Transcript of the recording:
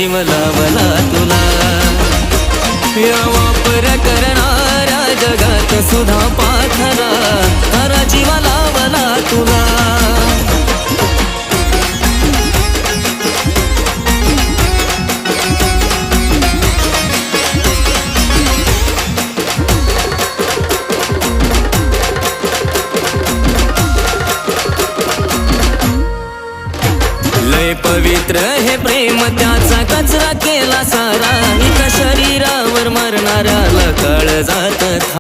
जीव लावला तुला. या वापर करणाऱ्या जगात सुद्धा पाखरा खरा जीव लावला तुला. लय पवित्र हे प्रेम त्याचा कचरा केला सारा. एका शरीरावर मरणाऱ्याला काळजात